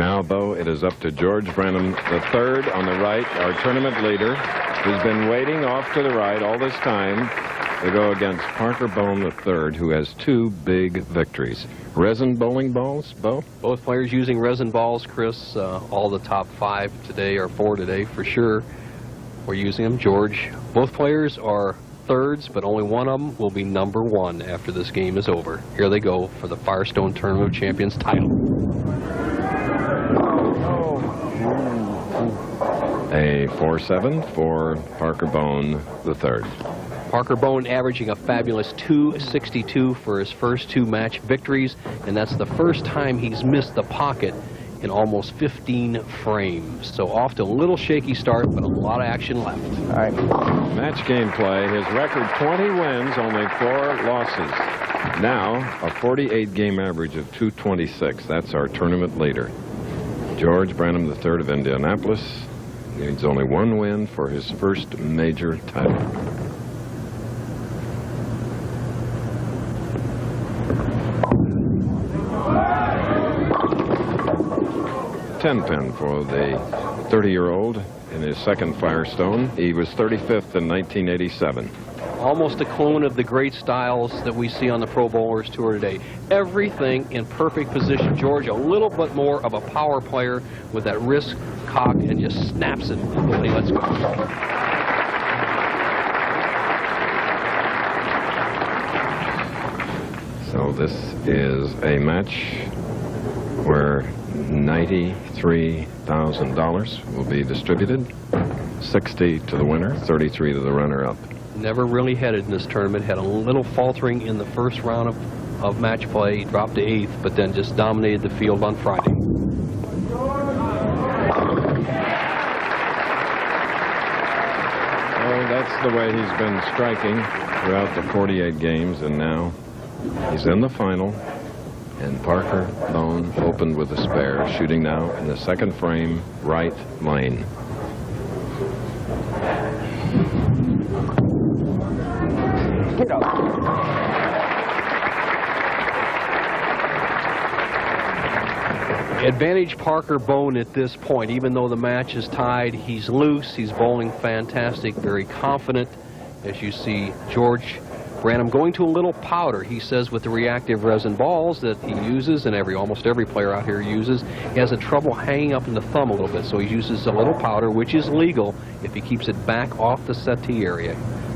Now, Bo, it is up to George Branham III on the right, our tournament leader, who's been waiting off to the right all this time to go against Parker Bohn III, who has 2 big victories. Resin bowling balls, Bo? Both players using resin balls, Chris. All the top 5 today, or 4 today for sure, we're using them. George, both players are thirds, but only one of them will be number 1 after this game is over. Here they go for the Firestone Tournament of Champions title. A 4-7 for Parker Bohn III. Parker Bohn averaging a fabulous 262 for his first 2 match victories, and that's the first time he's missed the pocket in almost 15 frames. So off to a little shaky start, but a lot of action left. All right. Match game play. His record 20 wins, only 4 losses. Now a 48-game average of 226. That's our tournament leader. George Branham III of Indianapolis needs only 1 win for his first major title. $10 for the 30-year-old in his second Firestone. He was 35th in 1987. Almost a clone of the great styles that we see on the Pro Bowlers Tour today. Everything in perfect position. George, a little bit more of a power player with that wrist cock, and just snaps it. Let's go. So this is a match where $93,000 will be distributed. 60 to the winner, 33 to the runner-up. Never really headed in this tournament. Had a little faltering in the first round of match play. He dropped to 8th, but then just dominated the field on Friday. Oh, that's the way he's been striking throughout the 48 games, and now he's in the final. And Parker Bohn opened with a spare, shooting now in the second frame, right lane. Get up. Advantage Parker Bohn at this point. Even though the match is tied, he's loose, he's bowling fantastic, very confident. As you see, George Branham going to a little powder. He says with the reactive resin balls that he uses, and almost every player out here uses, he has a trouble hanging up in the thumb a little bit, so he uses a little powder, which is legal if he keeps it back off the settee area.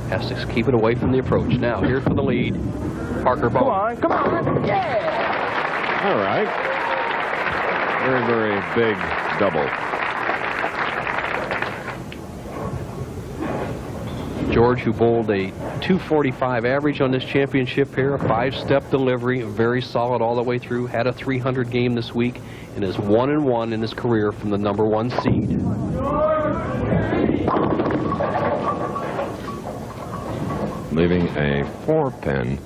Has to keep it away from the approach. Now, here's for the lead, Parker Bohn. Come on, yeah! All right. Very, very big double. George, who bowled a 245 average on this championship here, a 5-step delivery, very solid all the way through, had a 300 game this week, and is 1-1 in his career from the #1 seed. Leaving a 4-pin.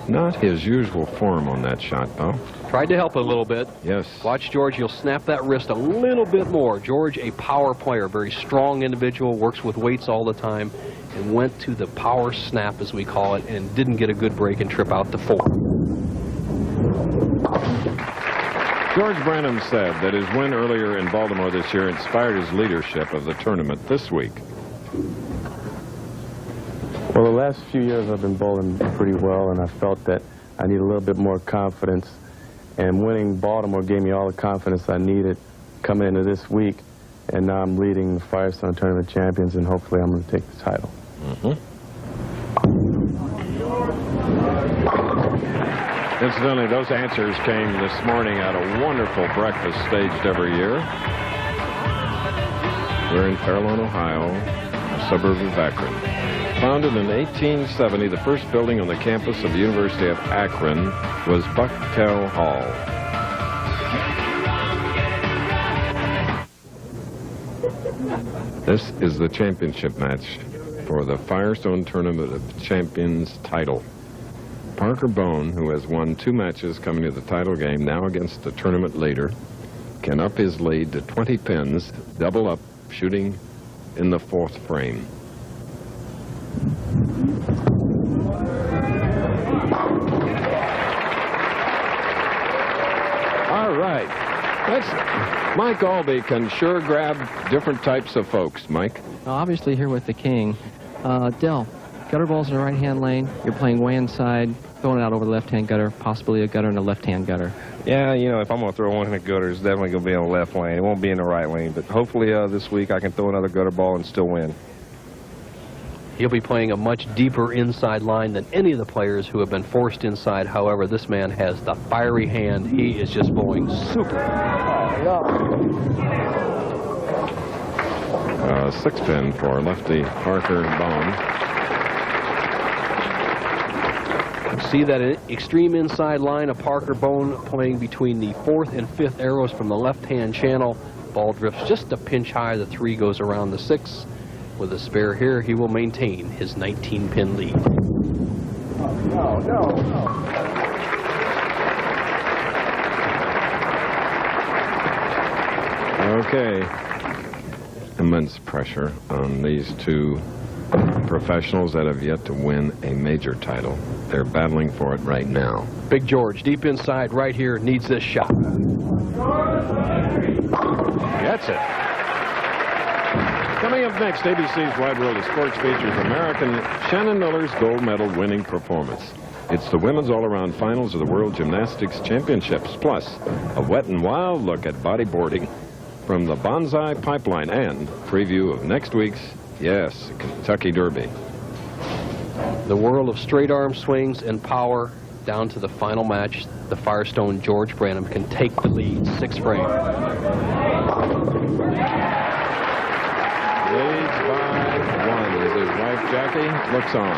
Not his usual form on that shot, though. Tried to help it a little bit. Yes. Watch George, he'll snap that wrist a little bit more. George, a power player, very strong individual, works with weights all the time, and went to the power snap, as we call it, and didn't get a good break and trip out to 4. George Branham said that his win earlier in Baltimore this year inspired his leadership of the tournament this week. Well, the last few years I've been bowling pretty well, and I felt that I need a little bit more confidence. And winning Baltimore gave me all the confidence I needed coming into this week. And now I'm leading the Firestone Tournament of Champions, and hopefully I'm going to take the title. Incidentally, those answers came this morning at a wonderful breakfast staged every year. We're in Fairlawn, Ohio, a suburb of Akron. Founded in 1870, the first building on the campus of the University of Akron was Buckell Hall. This is the championship match for the Firestone Tournament of Champions title. Parker Bohn, who has won 2 matches coming to the title game, now against the tournament leader, can up his lead to 20 pins, double up, shooting in the 4th frame. All right. Mike Albee can sure grab different types of folks, Mike. Obviously here with the king. Dell, gutter balls in the right-hand lane. You're playing way inside, throwing it out over the left-hand gutter, possibly a gutter and a left-hand gutter. Yeah, you know, if I'm going to throw one in the gutter, it's definitely going to be in the left lane. It won't be in the right lane. But hopefully this week I can throw another gutter ball and still win. He'll be playing a much deeper inside line than any of the players who have been forced inside. However, this man has the fiery hand. He is just bowling super. 6-pin for lefty Parker Bohn. See that extreme inside line of Parker Bohn playing between the 4th and 5th arrows from the left-hand channel. Ball drifts just a pinch high. The 3 goes around the 6. With a spare here, he will maintain his 19-pin lead. Okay. Immense pressure on these two professionals that have yet to win a major title. They're battling for it right now. Big George, deep inside, right here, needs this shot. Gets it. Coming up next, ABC's Wide World of Sports features American Shannon Miller's gold medal winning performance. It's the women's all-around finals of the World Gymnastics Championships, plus a wet and wild look at bodyboarding from the Bonsai Pipeline and preview of next week's, yes, Kentucky Derby. The world of straight arm swings and power down to the final match. The Firestone George Branham can take the lead. 6 frame. Leads by 1 as his wife Jackie looks on.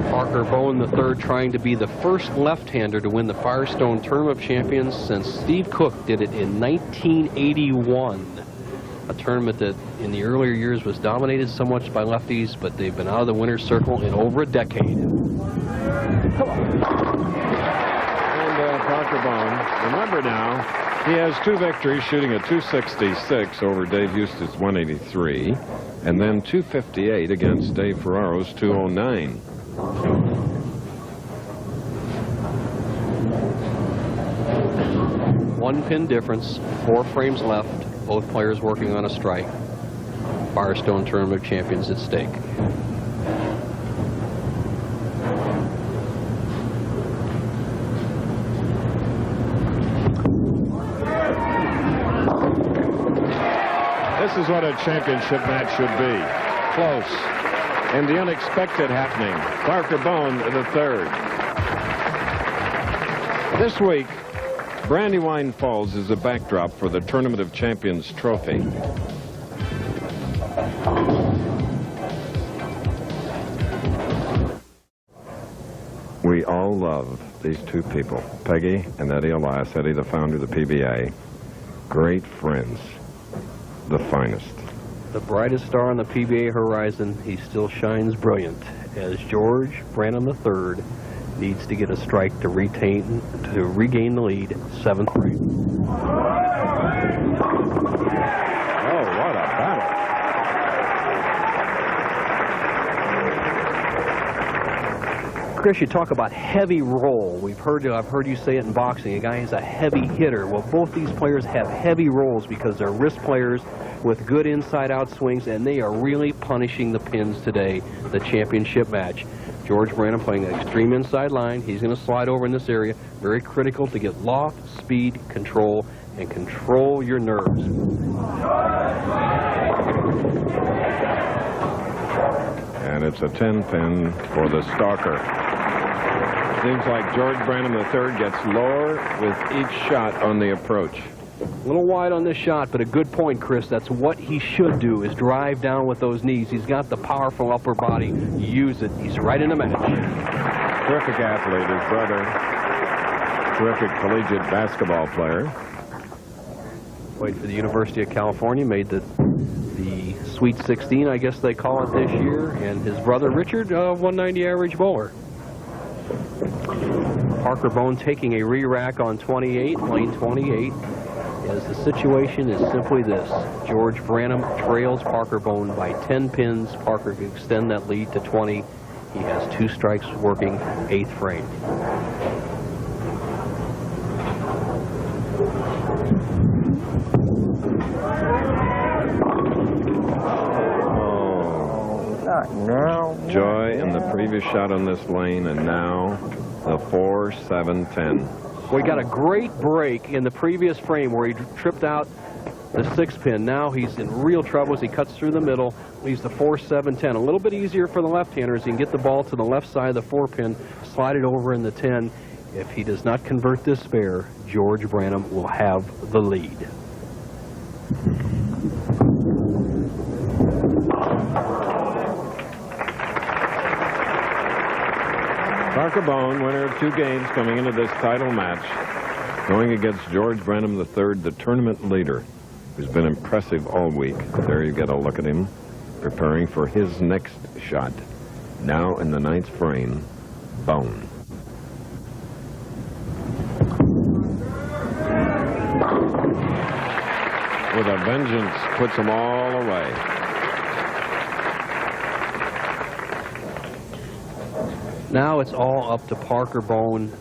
Parker Bohn III trying to be the first left-hander to win the Firestone Tournament of Champions since Steve Cook did it in 1981. A tournament that in the earlier years was dominated so much by lefties, but they've been out of the winner's circle in over a decade. And Parker Bohn, remember now, he has 2 victories, shooting a 266 over Dave Houston's 183, and then 258 against Dave Ferraro's 209. One pin difference, 4 frames left, both players working on a strike. Firestone Tournament of Champions at stake. This is what a championship match should be. Close. And the unexpected happening. Parker Bohn III. This week, Brandywine Falls is a backdrop for the Tournament of Champions trophy. We all love these two people, Peggy and Eddie Elias. Eddie, the founder of the PBA. Great friends. The finest. The brightest star on the PBA horizon, he still shines brilliant as George Branham III needs to get a strike to regain the lead. 7th frame. Oh, what a battle. Chris, you talk about heavy roll. I've heard you say it in boxing. A guy is a heavy hitter. Well, both these players have heavy rolls because they're wrist players with good inside-out swings, and they are really punishing the pins today, the championship match. George Branham playing an extreme inside line. He's going to slide over in this area. Very critical to get loft, speed, control, and control your nerves. And it's a 10-pin for the stalker. Seems like George Branham III gets lower with each shot on the approach. A little wide on this shot, but a good point, Chris. That's what he should do, is drive down with those knees. He's got the powerful upper body. Use it. He's right in the match. Terrific athlete, his brother. Terrific collegiate basketball player. Played for the University of California, made the Sweet 16, I guess they call it this year. And his brother, Richard, 190 average bowler. Parker Bohn taking a re-rack on 28, lane 28. As the situation is simply this. George Branham trails Parker Bohn by 10 pins. Parker can extend that lead to 20. He has 2 strikes working 8th frame. Now. Joy in the previous shot on this lane, and now the 4-7-10. We got a great break in the previous frame where he tripped out the 6-pin. Now he's in real trouble as he cuts through the middle, leaves the 4-7-10. A little bit easier for the left-handers. He can get the ball to the left side of the 4-pin, slide it over in the 10. If he does not convert this spare, George Branham will have the lead. Parker Bohn, winner of 2 games coming into this title match, going against George Branham III, the tournament leader, who's been impressive all week. There you get a look at him preparing for his next shot. Now in the 9th frame, Bohn. With a vengeance, puts them all away. Now it's all up to Parker Bohn.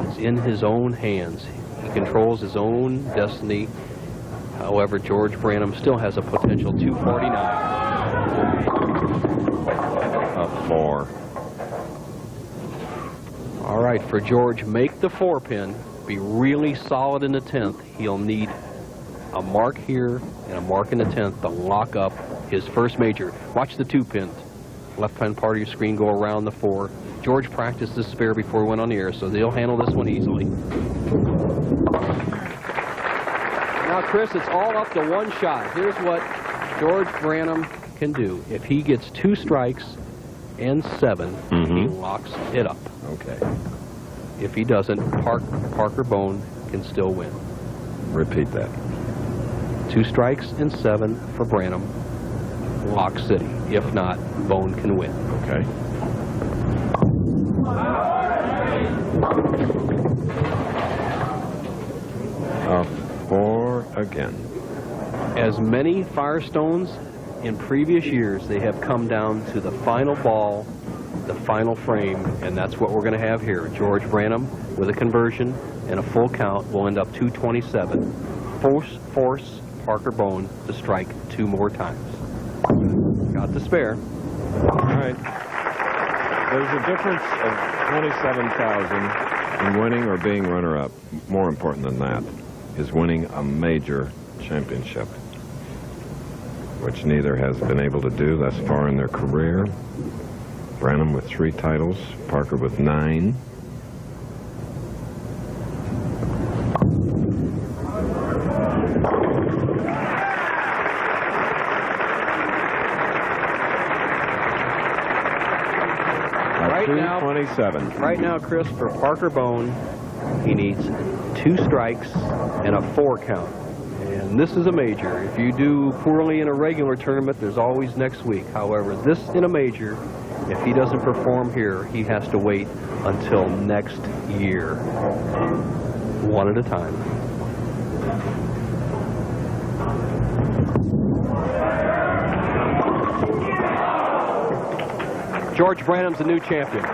It's in his own hands. He controls his own destiny. However, George Branham still has a potential 249. A 4. All right, for George, make the 4-pin. Be really solid in the 10th. He'll need a mark here and a mark in the 10th to lock up his first major. Watch the 2-pin. Left-hand part of your screen go around the 4. George practiced this spare before he went on the air, so they'll handle this one easily. Now, Chris, it's all up to one shot. Here's what George Branham can do. If he gets 2 strikes and 7, he locks it up. Okay. If he doesn't, Parker Bohn can still win. Repeat that. 2 strikes and 7 for Branham. Lock City. If not, Bohn can win. Okay. A 4 again. As many Firestones in previous years, they have come down to the final ball, the final frame, and that's what we're going to have here. George Branham with a conversion and a full count will end up 227. Force Parker Bohn to strike 2 more times. Got the spare. All right. There's a difference of 27,000 in winning or being runner-up. More important than that is winning a major championship, which neither has been able to do thus far in their career. Branham with 3 titles, Parker with 9. Right now, Chris, for Parker Bohn, he needs 2 strikes and a 4 count. And this is a major. If you do poorly in a regular tournament, there's always next week. However, this in a major, if he doesn't perform here, he has to wait until next year. One at a time. George Branham's the new champion.